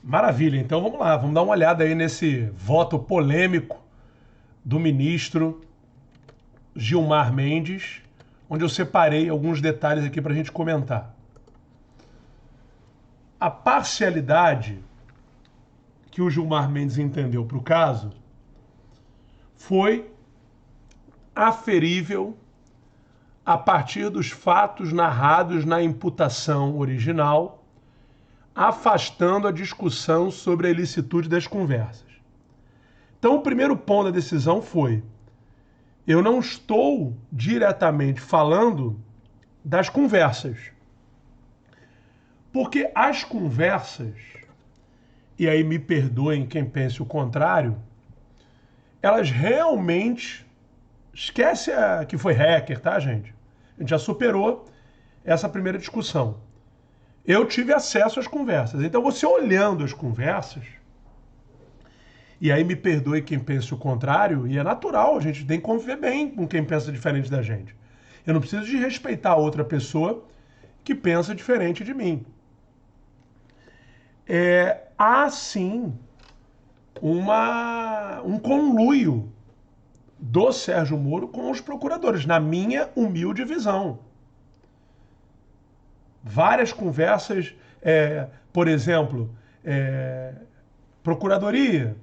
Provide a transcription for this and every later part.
Maravilha, então vamos lá, vamos dar uma olhada aí nesse voto polêmico do ministro Gilmar Mendes, onde eu separei alguns detalhes aqui para a gente comentar. A parcialidade que o Gilmar Mendes entendeu para o caso foi aferível a partir dos fatos narrados na imputação original, afastando a discussão sobre a ilicitude das conversas. Então, o primeiro ponto da decisão foi: eu não estou diretamente falando das conversas. Porque as conversas, e aí me perdoem quem pense o contrário, elas realmente... Esquece que foi hacker, tá, gente? A gente já superou essa primeira discussão. Eu tive acesso às conversas. Então, você olhando as conversas, e aí me perdoe quem pense o contrário, e é natural, a gente tem que conviver bem com quem pensa diferente da gente. Eu não preciso de respeitar outra pessoa que pensa diferente de mim. Há sim um conluio do Sérgio Moro com os procuradores, na minha humilde visão. Várias conversas, por exemplo, Procuradoria,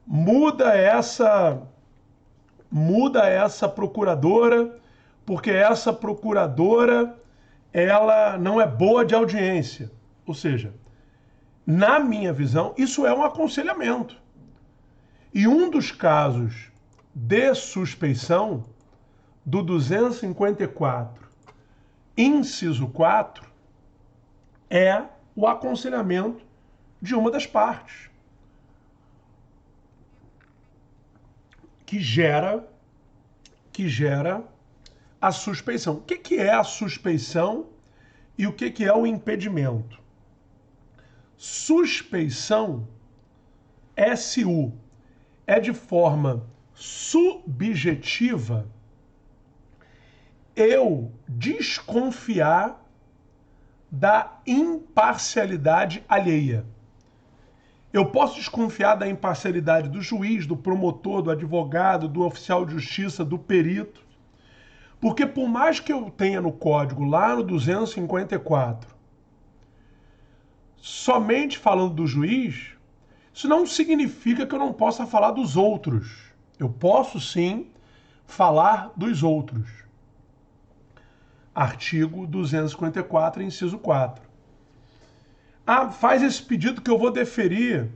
muda essa procuradora, porque essa procuradora ela não é boa de audiência. Ou seja, na minha visão, isso é um aconselhamento. E um dos casos de suspeição do 254, inciso 4, é o aconselhamento de uma das partes, que gera a suspeição. O que é a suspeição e o que é o impedimento? Suspeição, SU, é de forma subjetiva eu desconfiar da imparcialidade alheia. Eu posso desconfiar da imparcialidade do juiz, do promotor, do advogado, do oficial de justiça, do perito, porque por mais que eu tenha no código, lá no 254, somente falando do juiz, isso não significa que eu não possa falar dos outros. Eu posso sim falar dos outros. Artigo 254, inciso 4. Ah, faz esse pedido que eu vou deferir.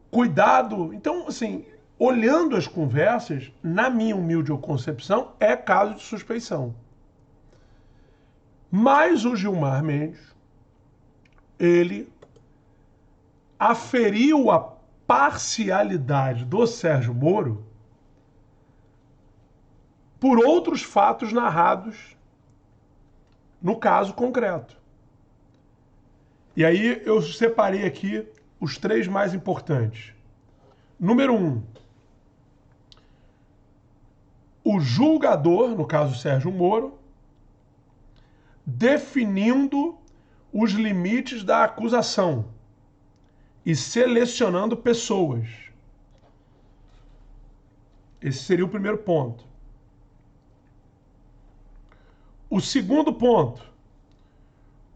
Cuidado. Então, assim, olhando as conversas, na minha humilde concepção, é caso de suspeição. Mas o Gilmar Mendes, ele aferiu a parcialidade do Sérgio Moro por outros fatos narrados no caso concreto. E aí eu separei aqui os três mais importantes. Número 1, o julgador, no caso Sérgio Moro, definindo os limites da acusação e selecionando pessoas. Esse seria o primeiro ponto. O segundo ponto,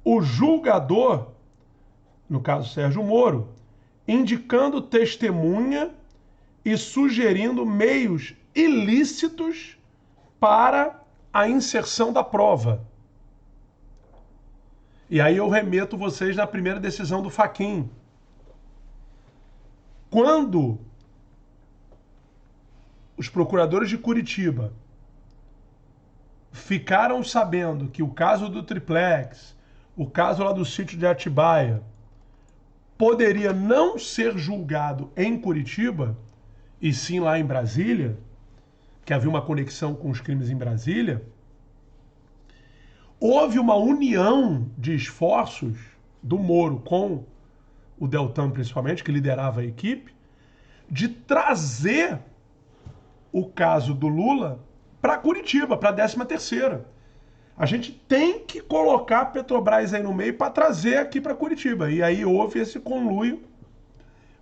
o julgador, no caso Sérgio Moro, indicando testemunha e sugerindo meios ilícitos para a inserção da prova. E aí eu remeto vocês na primeira decisão do Fachin. Quando os procuradores de Curitiba ficaram sabendo que o caso do triplex, o caso lá do sítio de Atibaia, poderia não ser julgado em Curitiba, e sim lá em Brasília, que havia uma conexão com os crimes em Brasília, houve uma união de esforços do Moro com o Deltan, principalmente, que liderava a equipe, de trazer o caso do Lula para Curitiba, para a 13ª. A gente tem que colocar a Petrobras aí no meio para trazer aqui para Curitiba. E aí houve esse conluio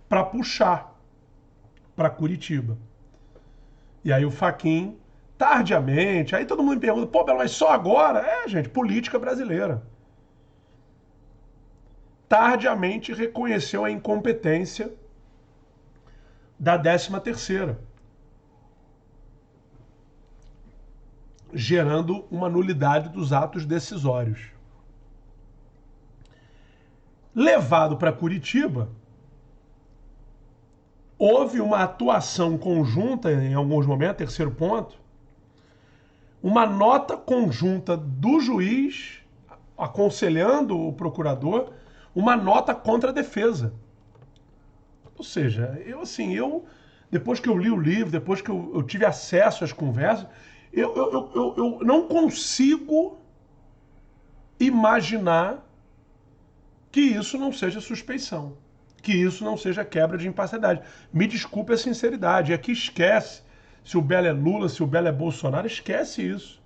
para puxar para Curitiba. E aí o Fachin, tardiamente, aí todo mundo me pergunta, pô, Belo, mas só agora? É, gente, política brasileira. Tardiamente reconheceu a incompetência da 13ª, gerando uma nulidade dos atos decisórios. Levado para Curitiba, houve uma atuação conjunta em alguns momentos, terceiro ponto, uma nota conjunta do juiz aconselhando o procurador, uma nota contra a defesa. Ou seja, depois que eu li o livro, depois que eu tive acesso às conversas, eu não consigo imaginar que isso não seja suspeição, que isso não seja quebra de imparcialidade. Me desculpe a sinceridade, aqui esquece se o Belo é Lula, se o Belo é Bolsonaro, esquece isso.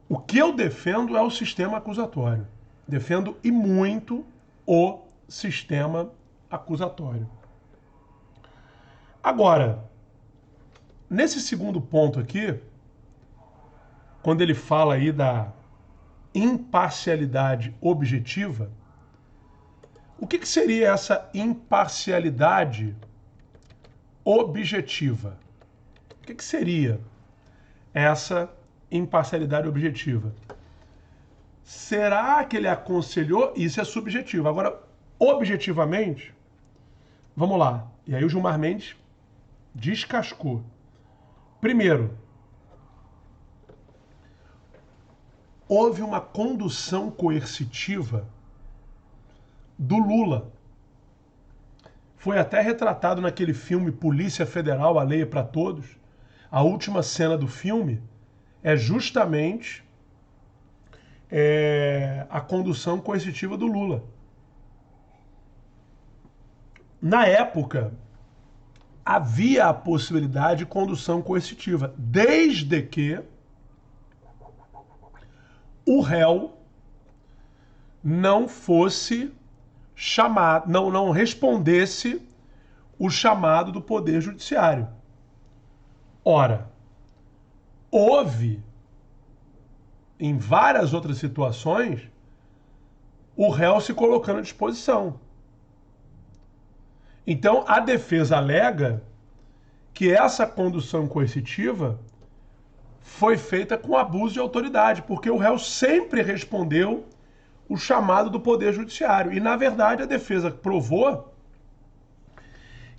O que eu defendo é o sistema acusatório. Defendo e muito o sistema acusatório. Agora, nesse segundo ponto aqui, quando ele fala aí da imparcialidade objetiva, o que seria essa imparcialidade objetiva? O que seria essa imparcialidade objetiva? Será que ele aconselhou? Isso é subjetivo. Agora, objetivamente, vamos lá. E aí o Gilmar Mendes descascou. Primeiro, houve uma condução coercitiva do Lula. Foi até retratado naquele filme Polícia Federal, a Lei é para Todos. A última cena do filme é justamente a condução coercitiva do Lula. Na época, havia a possibilidade de condução coercitiva, desde que o réu não fosse chamado, não respondesse o chamado do Poder Judiciário. Ora, houve, em várias outras situações, o réu se colocando à disposição. Então, a defesa alega que essa condução coercitiva foi feita com abuso de autoridade, porque o réu sempre respondeu o chamado do Poder Judiciário. E, na verdade, a defesa provou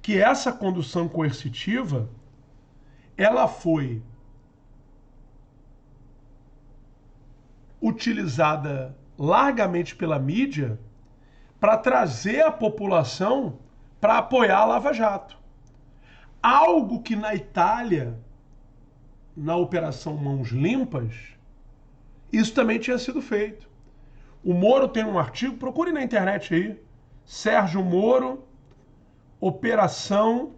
que essa condução coercitiva ela foi utilizada largamente pela mídia para trazer a população para apoiar a Lava Jato. Algo que na Itália, na Operação Mãos Limpas, isso também tinha sido feito. O Moro tem um artigo, procure na internet aí, Sérgio Moro, Operação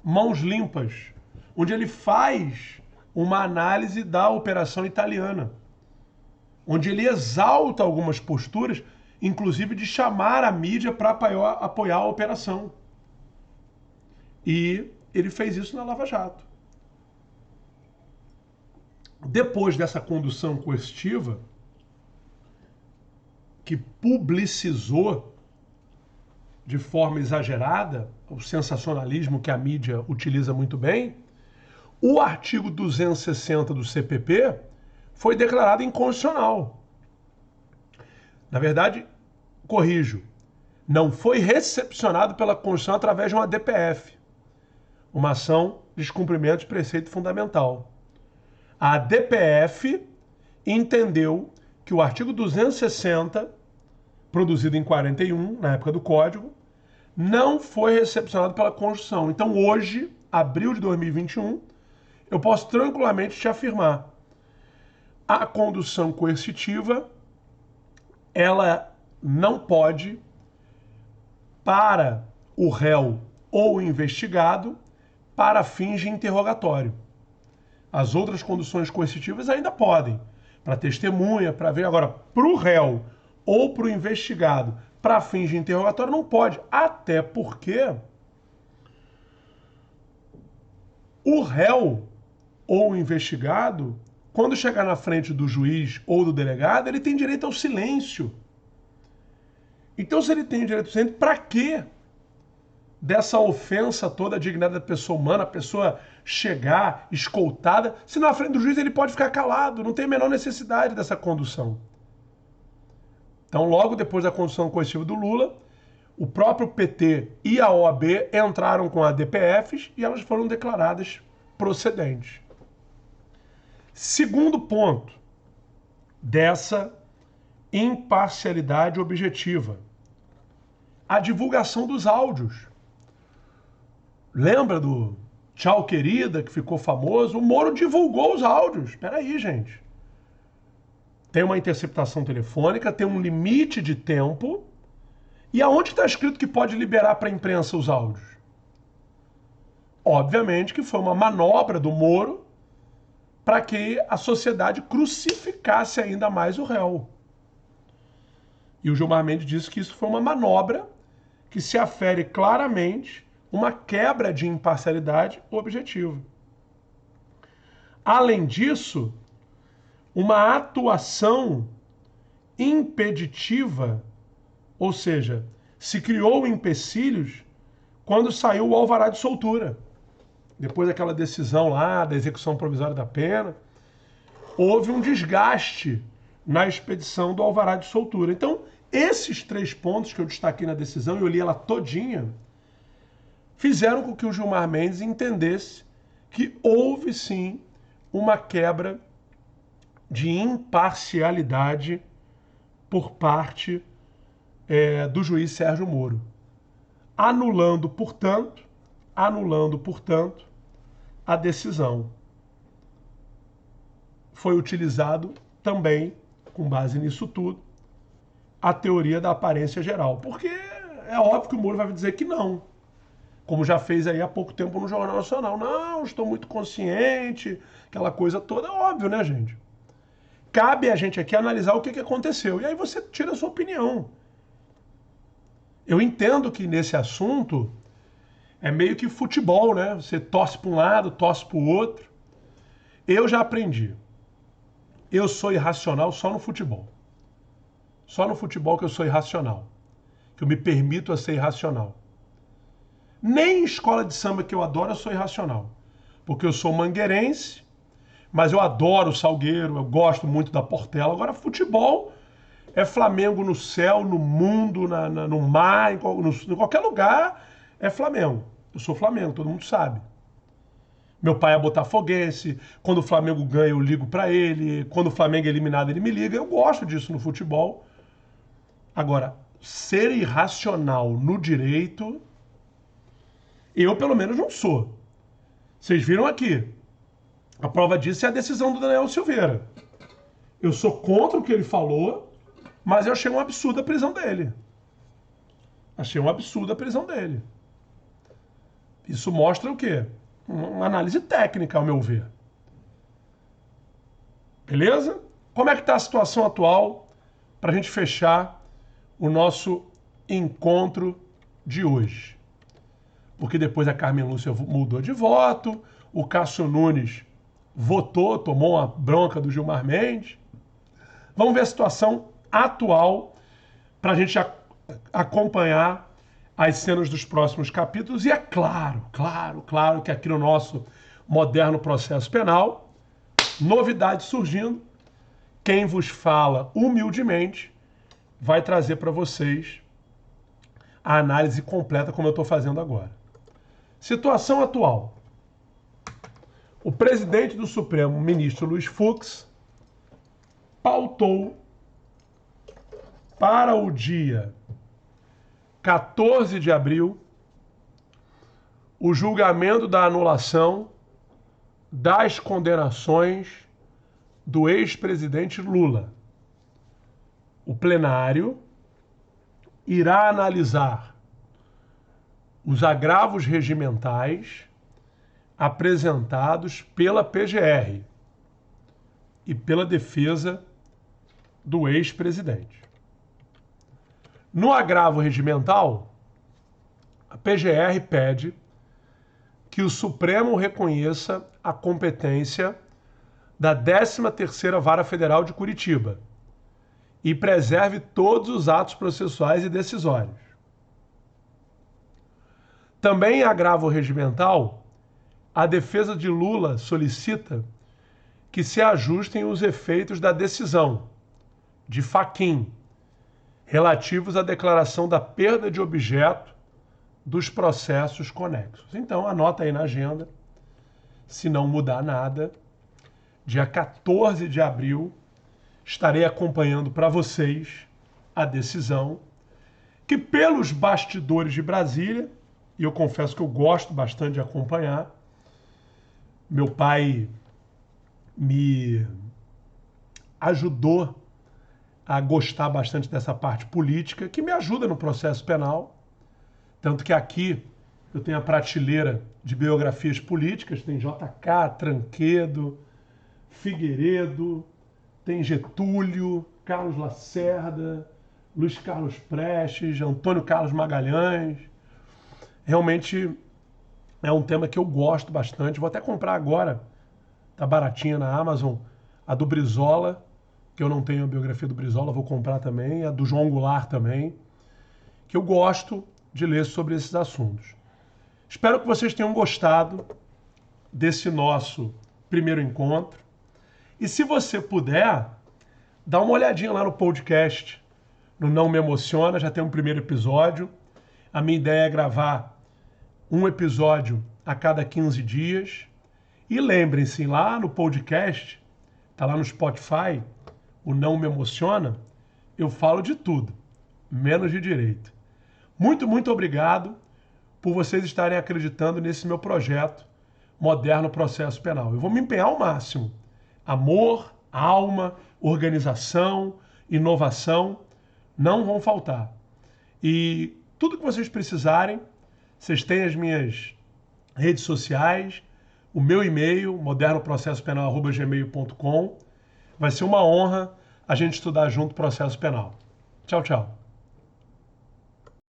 Mãos Limpas, onde ele faz uma análise da operação italiana, onde ele exalta algumas posturas, inclusive de chamar a mídia para apoiar a operação. E ele fez isso na Lava Jato. Depois dessa condução coercitiva, que publicizou de forma exagerada o sensacionalismo que a mídia utiliza muito bem, o artigo 260 do CPP foi declarado inconstitucional. Na verdade, corrijo, não foi recepcionado pela Constituição através de uma DPF, uma ação de descumprimento de preceito fundamental. A DPF entendeu que o artigo 260, produzido em 41, na época do Código, não foi recepcionado pela Constituição. Então hoje, abril de 2021, eu posso tranquilamente te afirmar, a condução coercitiva, ela não pode, para o réu ou o investigado, para fins de interrogatório. As outras conduções coercitivas ainda podem, para testemunha, para ver. Agora, para o réu ou para o investigado, para fins de interrogatório, não pode. Até porque o réu ou o investigado, quando chegar na frente do juiz ou do delegado, ele tem direito ao silêncio. Então, se ele tem direito ao silêncio, para quê dessa ofensa toda à dignidade da pessoa humana, a pessoa chegar escoltada, se na frente do juiz ele pode ficar calado, não tem a menor necessidade dessa condução. Então, logo depois da condução coercitiva do Lula, o próprio PT e a OAB entraram com ADPFs e elas foram declaradas procedentes. Segundo ponto dessa imparcialidade objetiva, a divulgação dos áudios. Lembra do Tchau Querida, que ficou famoso? O Moro divulgou os áudios. Espera aí, gente. Tem uma interceptação telefônica, tem um limite de tempo. E aonde está escrito que pode liberar para a imprensa os áudios? Obviamente que foi uma manobra do Moro para que a sociedade crucificasse ainda mais o réu. E o Gilmar Mendes disse que isso foi uma manobra que se afere claramente uma quebra de imparcialidade objetiva. Além disso, uma atuação impeditiva, ou seja, se criou empecilhos quando saiu o alvará de soltura. Depois daquela decisão lá da execução provisória da pena, houve um desgaste na expedição do alvará de soltura. Então, esses 3 pontos que eu destaquei na decisão, e eu li ela todinha, fizeram com que o Gilmar Mendes entendesse que houve sim uma quebra de imparcialidade por parte do juiz Sérgio Moro. Anulando, portanto, a decisão. Foi utilizado também, com base nisso tudo, a teoria da aparência geral. Porque é óbvio que o Moro vai dizer que não. Como já fez aí há pouco tempo no Jornal Nacional. Não, estou muito consciente, aquela coisa toda. É óbvio, né, gente? Cabe a gente aqui analisar o que aconteceu. E aí você tira a sua opinião. Eu entendo que nesse assunto é meio que futebol, né? Você torce para um lado, torce para o outro. Eu já aprendi. Eu sou irracional só no futebol. Só no futebol que eu sou irracional. Que eu me permito a ser irracional. Nem em escola de samba que eu adoro eu sou irracional. Porque eu sou mangueirense, mas eu adoro o Salgueiro, eu gosto muito da Portela. Agora, futebol é Flamengo no céu, no mundo, no mar, em qualquer lugar é Flamengo. Eu sou Flamengo, todo mundo sabe. Meu pai é botafoguense, quando o Flamengo ganha eu ligo pra ele, quando o Flamengo é eliminado ele me liga, eu gosto disso no futebol. Agora, ser irracional no direito, eu pelo menos não sou. Vocês viram aqui, a prova disso é a decisão do Daniel Silveira. Eu sou contra o que ele falou, mas eu achei um absurdo a prisão dele. Achei um absurdo a prisão dele. Isso mostra o quê? Uma análise técnica, ao meu ver. Beleza? Como é que está a situação atual para a gente fechar o nosso encontro de hoje? Porque depois a Carmen Lúcia mudou de voto, o Cássio Nunes votou, tomou uma bronca do Gilmar Mendes. Vamos ver a situação atual para a gente acompanhar as cenas dos próximos capítulos. E é claro que aqui no nosso moderno processo penal, novidade surgindo, quem vos fala humildemente vai trazer para vocês a análise completa como eu estou fazendo agora. Situação atual. O presidente do Supremo, ministro Luiz Fux, pautou para o dia 14 de abril o julgamento da anulação das condenações do ex-presidente Lula. O plenário irá analisar os agravos regimentais, apresentados pela PGR e pela defesa do ex-presidente. No agravo regimental, a PGR pede que o Supremo reconheça a competência da 13ª Vara Federal de Curitiba e preserve todos os atos processuais e decisórios. Também em agravo regimental, a defesa de Lula solicita que se ajustem os efeitos da decisão de Fachin relativos à declaração da perda de objeto dos processos conexos. Então, anota aí na agenda, se não mudar nada, dia 14 de abril, estarei acompanhando para vocês a decisão que, pelos bastidores de Brasília, e eu confesso que eu gosto bastante de acompanhar, meu pai me ajudou a gostar bastante dessa parte política, que me ajuda no processo penal. Tanto que aqui eu tenho a prateleira de biografias políticas, tem JK, Tranquedo, Figueiredo, tem Getúlio, Carlos Lacerda, Luiz Carlos Prestes, Antônio Carlos Magalhães. Realmente é um tema que eu gosto bastante. Vou até comprar agora, tá baratinha na Amazon, a do Brizola, que eu não tenho a biografia do Brizola, vou comprar também, a do João Goulart também, que eu gosto de ler sobre esses assuntos. Espero que vocês tenham gostado desse nosso primeiro encontro. E se você puder, dá uma olhadinha lá no podcast, no Não Me Emociona, já tem um primeiro episódio. A minha ideia é gravar um episódio a cada 15 dias. E lembrem-se, lá no podcast, tá lá no Spotify, o Não Me Emociona, eu falo de tudo, menos de direito. Muito, muito obrigado por vocês estarem acreditando nesse meu projeto Moderno Processo Penal. Eu vou me empenhar ao máximo. Amor, alma, organização, inovação não vão faltar. E tudo que vocês precisarem, vocês têm as minhas redes sociais, o meu e-mail, modernoprocessopenal@gmail.com. Vai ser uma honra a gente estudar junto o processo penal. Tchau, tchau.